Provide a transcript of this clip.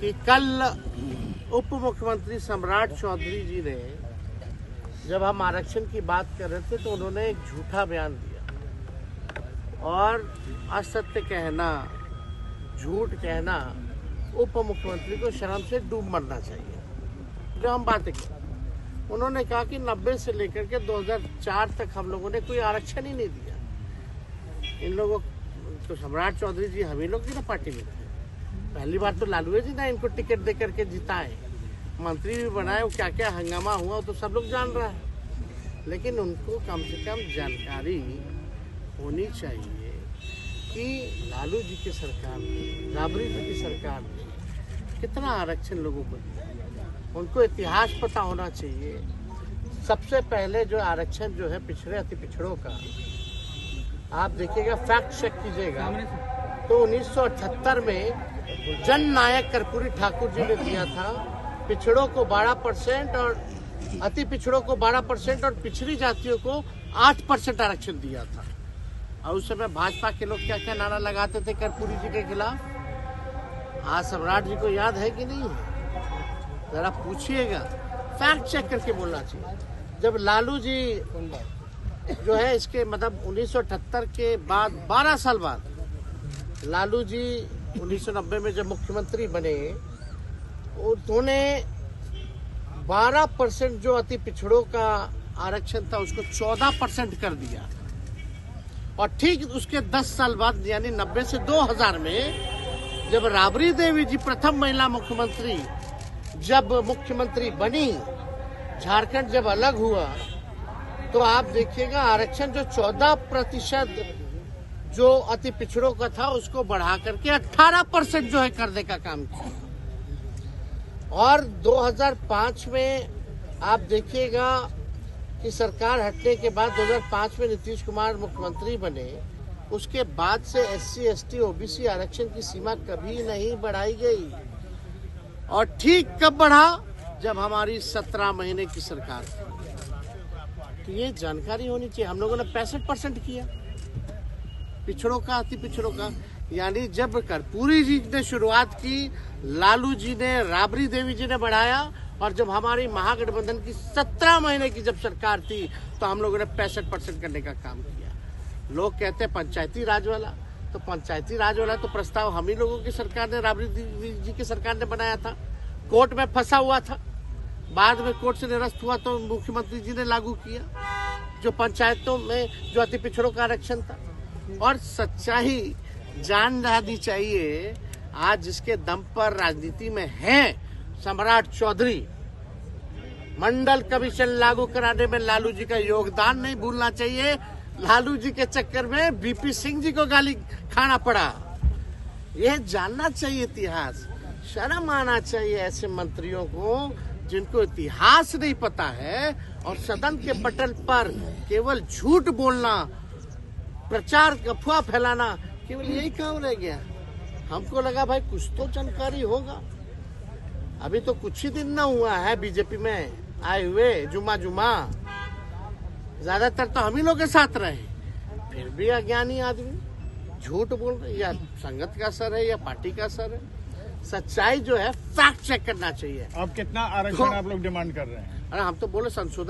कि कल उप मुख्यमंत्री सम्राट चौधरी जी ने जब हम आरक्षण की बात कर रहे थे तो उन्होंने एक झूठा बयान दिया और असत्य कहना, झूठ कहना उप मुख्यमंत्री को शर्म से डूब मरना चाहिए। जो हम बातें की, उन्होंने कहा कि 90 से लेकर के 2004 तक हम लोगों ने कोई आरक्षण ही नहीं दिया। इन लोगों तो सम्राट चौधरी जी हम ही लोग की ना पार्टी में थे। पहली बार तो लालू जी ना इनको टिकट दे करके जिताए, मंत्री भी बनाए, वो क्या क्या हंगामा हुआ तो सब लोग जान रहा है। लेकिन उनको कम से कम जानकारी होनी चाहिए कि लालू जी की सरकार ने, राबड़ी जी की सरकार ने कितना आरक्षण लोगों को दिया। उनको इतिहास पता होना चाहिए। सबसे पहले जो आरक्षण जो है पिछड़े अति पिछड़ों का, आप देखिएगा, फैक्ट चेक कीजिएगा, तो 1978 में जन नायक कर्पूरी ठाकुर जी ने दिया था। पिछड़ों को 12% और अति पिछड़ों को 12% और पिछड़ी जातियों को 8% आरक्षण दिया था। और उस समय भाजपा के लोग क्या क्या नारा लगाते थे कर्पूरी जी के खिलाफ। आज सम्राट जी को याद है कि नहीं है? जरा पूछिएगा, फैक्ट चेक करके बोलना चाहिए। जब लालू जी जो है इसके मतलब 1978 के बाद 12 साल बाद लालू जी 1990 में जब मुख्यमंत्री बने, उन्होंने 12% जो अति पिछड़ों का आरक्षण था उसको 14% कर दिया। और ठीक उसके 10 साल बाद यानी 90 से 2000 में जब राबड़ी देवी जी प्रथम महिला मुख्यमंत्री जब मुख्यमंत्री बनी, झारखंड जब अलग हुआ, तो आप देखिएगा आरक्षण जो 14% जो अति पिछड़ों का था उसको बढ़ा करके 18% जो है करने का काम किया। और 2005 में आप देखिएगा कि सरकार हटने के बाद 2005 में नीतीश कुमार मुख्यमंत्री बने, उसके बाद से SC, ST, OBC आरक्षण की सीमा कभी नहीं बढ़ाई गई। और ठीक कब बढ़ा? जब हमारी 17 महीने की सरकार थी। तो ये जानकारी होनी चाहिए। हम लोगों ने 65% किया पिछड़ों का, अति पिछड़ों का। यानी जब कर्पूरी जी ने शुरुआत की, लालू जी ने, राबड़ी देवी जी ने बढ़ाया। और जब हमारी महागठबंधन की 17 महीने की जब सरकार थी तो हम लोगों ने 65% करने का काम किया। लोग कहते हैं पंचायती राज वाला, तो पंचायती राज वाला तो प्रस्ताव हम ही लोगों की सरकार ने, राबड़ी देवी जी की सरकार ने बनाया था। कोर्ट में फंसा हुआ था, बाद में कोर्ट से निरस्त हुआ तो मुख्यमंत्री जी ने लागू किया, जो पंचायतों में जो अति पिछड़ों का आरक्षण था। और सच्चाई जान जानी चाहिए। आज जिसके दम पर राजनीति में है सम्राट चौधरी, मंडल कमीशन लागू कराने में लालू जी का योगदान नहीं भूलना चाहिए। लालू जी के चक्कर में BP सिंह जी को गाली खाना पड़ा। यह जानना चाहिए इतिहास। शर्म आना चाहिए ऐसे मंत्रियों को जिनको इतिहास नहीं पता है और सदन के पटल पर केवल झूठ बोलना, प्रचार अफवाह फैलाना, केवल यही काम रह गया। हमको लगा भाई कुछ तो जानकारी होगा। अभी तो कुछ ही दिन ना हुआ है बीजेपी में आए हुए, जुमा ज्यादातर तो हम ही लोग के साथ रहे, फिर भी अज्ञानी आदमी झूठ बोल रहे। या संगत का असर है या पार्टी का असर है। सच्चाई जो है फैक्ट चेक करना चाहिए। अब कितना आरक्षण आप लोग डिमांड कर रहे हैं? अरे हम तो बोले संशोधन